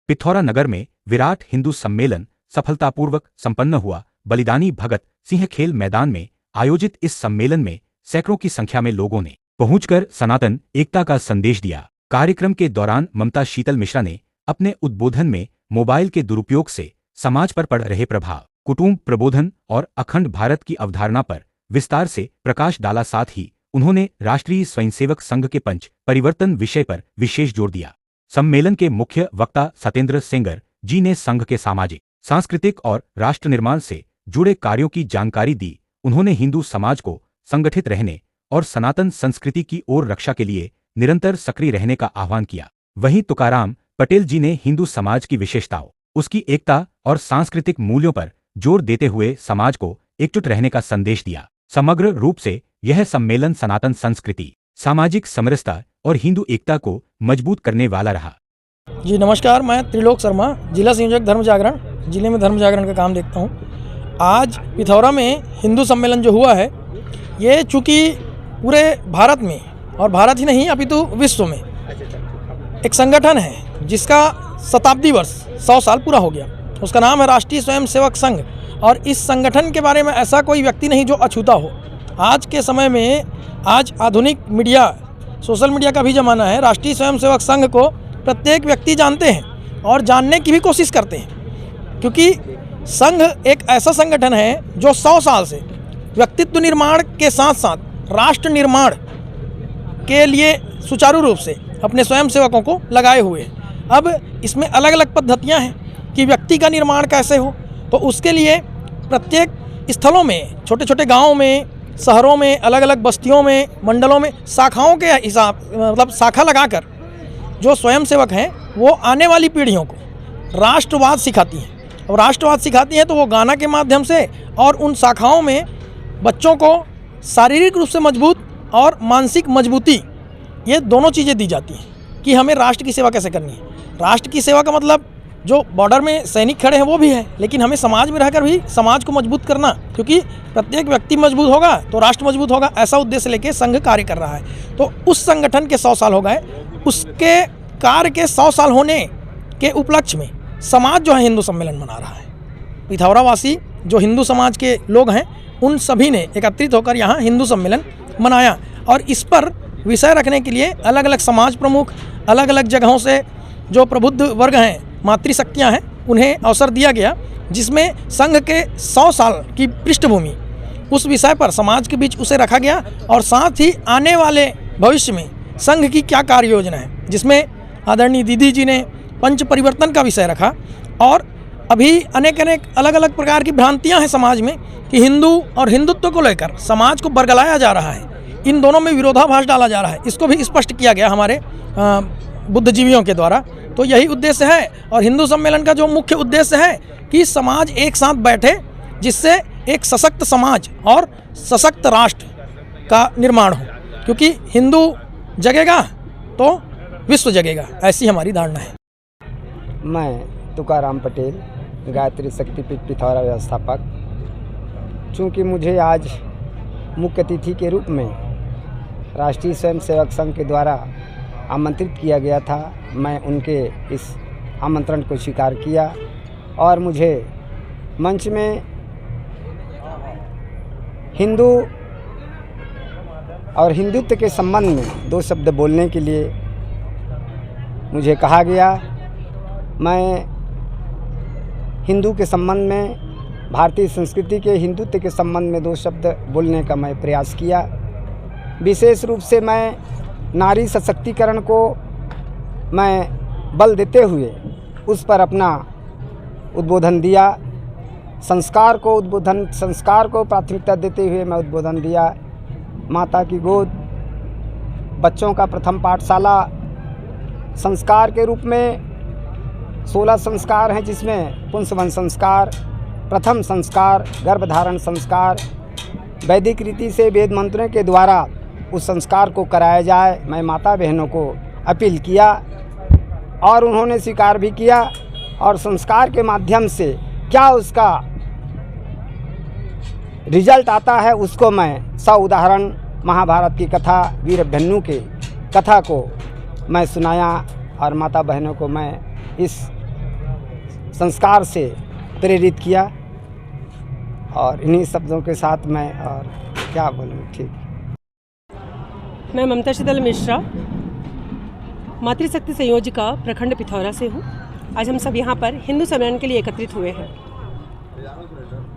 पिथौरा नगर में विराट हिंदू सम्मेलन सफलतापूर्वक संपन्न हुआ। बलिदानी भगत सिंह खेल मैदान में आयोजित इस सम्मेलन में सैकड़ों की संख्या में लोगों ने पहुंचकर सनातन एकता का संदेश दिया। कार्यक्रम के दौरान ममता शीतल मिश्रा ने अपने उद्बोधन में मोबाइल के दुरुपयोग से समाज पर पड़ रहे प्रभाव, कुटुंब प्रबोधन और अखंड भारत की अवधारणा पर विस्तार से प्रकाश डाला। साथ ही उन्होंने राष्ट्रीय स्वयंसेवक संघ के पंच परिवर्तन विषय पर विशेष जोर दिया। सम्मेलन के मुख्य वक्ता सत्येंद्र सेंगर जी ने संघ के सामाजिक, सांस्कृतिक और राष्ट्र निर्माण से जुड़े कार्यों की जानकारी दी। उन्होंने हिंदू समाज को संगठित रहने और सनातन संस्कृति की ओर रक्षा के लिए निरंतर सक्रिय रहने का आह्वान किया। वहीं तुकाराम पटेल जी ने हिंदू समाज की विशेषताओं, उसकी एकता और सांस्कृतिक मूल्यों पर जोर देते हुए समाज को एकजुट रहने का संदेश दिया। समग्र रूप से यह सम्मेलन सनातन संस्कृति, सामाजिक समरसता और हिंदू एकता को मजबूत करने वाला रहा। जी नमस्कार, मैं त्रिलोक शर्मा, जिला संयोजक धर्म जागरण, जिले में धर्म जागरण का काम देखता हूँ। आज पिथौरा में हिंदू सम्मेलन जो हुआ है, ये चूँकि पूरे भारत में और भारत ही नहीं अपितु विश्व में एक संगठन है जिसका शताब्दी वर्ष 100 साल पूरा हो गया। उसका नाम है राष्ट्रीय स्वयंसेवक संघ। और इस संगठन के बारे में ऐसा कोई व्यक्ति नहीं जो अछूता हो। आज के समय में, आज आधुनिक मीडिया, सोशल मीडिया का भी ज़माना है। राष्ट्रीय स्वयंसेवक संघ को प्रत्येक व्यक्ति जानते हैं और जानने की भी कोशिश करते हैं, क्योंकि संघ एक ऐसा संगठन है जो 100 साल से व्यक्तित्व निर्माण के साथ साथ राष्ट्र निर्माण के लिए सुचारू रूप से अपने स्वयंसेवकों को लगाए हुए हैं। अब इसमें अलग अलग पद्धतियां हैं कि व्यक्ति का निर्माण कैसे हो, तो उसके लिए प्रत्येक स्थलों में, छोटे छोटे गांवों में, शहरों में, अलग अलग बस्तियों में, मंडलों में शाखाओं के हिसाब, मतलब शाखा लगाकर जो स्वयंसेवक हैं वो आने वाली पीढ़ियों को राष्ट्रवाद सिखाती हैं। और राष्ट्रवाद सिखाती हैं तो वो गाना के माध्यम से और उन शाखाओं में बच्चों को शारीरिक रूप से मजबूत और मानसिक मजबूती, ये दोनों चीज़ें दी जाती हैं कि हमें राष्ट्र की सेवा कैसे करनी है। राष्ट्र की सेवा का मतलब जो बॉर्डर में सैनिक खड़े हैं वो भी है, लेकिन हमें समाज में रहकर भी समाज को मजबूत करना, क्योंकि प्रत्येक व्यक्ति मजबूत होगा तो राष्ट्र मजबूत होगा। ऐसा उद्देश्य लेके संघ कार्य कर रहा है। तो उस संगठन के 100 साल हो गए, उसके कार्य के 100 साल होने के उपलक्ष्य में समाज जो है हिंदू सम्मेलन मना रहा है। पिथौरा वासी जो हिंदू समाज के लोग हैं उन सभी ने एकत्रित होकर यहाँ हिंदू सम्मेलन मनाया। और इस पर विषय रखने के लिए अलग अलग समाज प्रमुख, अलग अलग जगहों से जो प्रबुद्ध वर्ग हैं, मातृशक्तियाँ हैं, उन्हें अवसर दिया गया, जिसमें संघ के 100 साल की पृष्ठभूमि उस विषय पर समाज के बीच उसे रखा गया। और साथ ही आने वाले भविष्य में संघ की क्या कार्य योजना है, जिसमें आदरणीय दीदी जी ने पंच परिवर्तन का विषय रखा। और अभी अनेक अलग अलग प्रकार की भ्रांतियां हैं समाज में कि हिंदू और हिंदुत्व को लेकर समाज को बरगलाया जा रहा है, इन दोनों में विरोधाभास डाला जा रहा है। इसको भी स्पष्ट किया गया हमारे बुद्धिजीवियों के द्वारा। तो यही उद्देश्य है। और हिंदू सम्मेलन का जो मुख्य उद्देश्य है कि समाज एक साथ बैठे, जिससे एक सशक्त समाज और सशक्त राष्ट्र का निर्माण हो, क्योंकि हिंदू जगेगा तो विश्व जगेगा, ऐसी हमारी धारणा है। मैं तुकाराम पटेल, गायत्री शक्तिपीठ पिथौरा व्यवस्थापक। चूँकि मुझे आज मुख्य अतिथि के रूप में राष्ट्रीय स्वयंसेवक संघ के द्वारा आमंत्रित किया गया था, मैं उनके इस आमंत्रण को स्वीकार किया और मुझे मंच में हिंदू और हिंदुत्व के संबंध में 2 शब्द बोलने के लिए मुझे कहा गया। मैं हिंदू के संबंध में, भारतीय संस्कृति के हिंदुत्व के संबंध में 2 शब्द बोलने का मैं प्रयास किया। विशेष रूप से मैं नारी सशक्तिकरण को मैं बल देते हुए उस पर अपना उद्बोधन दिया। संस्कार को प्राथमिकता देते हुए मैं उद्बोधन दिया। माता की गोद, बच्चों का प्रथम पाठशाला, संस्कार के रूप में 16 संस्कार हैं, जिसमें पुंसवन संस्कार, प्रथम संस्कार, गर्भधारण संस्कार, वैदिक रीति से वेद मंत्रों के द्वारा उस संस्कार को कराया जाए। मैं माता बहनों को अपील किया और उन्होंने स्वीकार भी किया। और संस्कार के माध्यम से क्या उसका रिजल्ट आता है, उसको मैं 100 उदाहरण महाभारत की कथा, वीरभन्नु के कथा को मैं सुनाया और माता बहनों को मैं इस संस्कार से प्रेरित किया। और इन्हीं शब्दों के साथ मैं और क्या बोलूँ, ठीक। मैं ममता शीतल मिश्रा, मातृशक्ति संयोजिका प्रखंड पिथौरा से हूँ। आज हम सब यहाँ पर हिंदू सम्मेलन के लिए एकत्रित हुए हैं।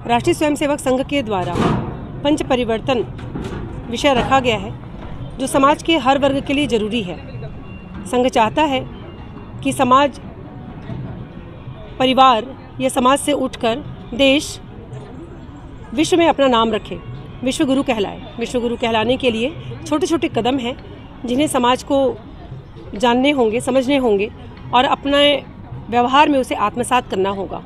राष्ट्रीय स्वयंसेवक संघ के द्वारा पंच परिवर्तन विषय रखा गया है, जो समाज के हर वर्ग के लिए ज़रूरी है। संघ चाहता है कि समाज, परिवार या समाज से उठकर देश विश्व में अपना नाम रखे, विश्व गुरु कहलाए। विश्व गुरु कहलाने के लिए छोटे छोटे कदम हैं जिन्हें समाज को जानने होंगे, समझने होंगे और अपने व्यवहार में उसे आत्मसात करना होगा।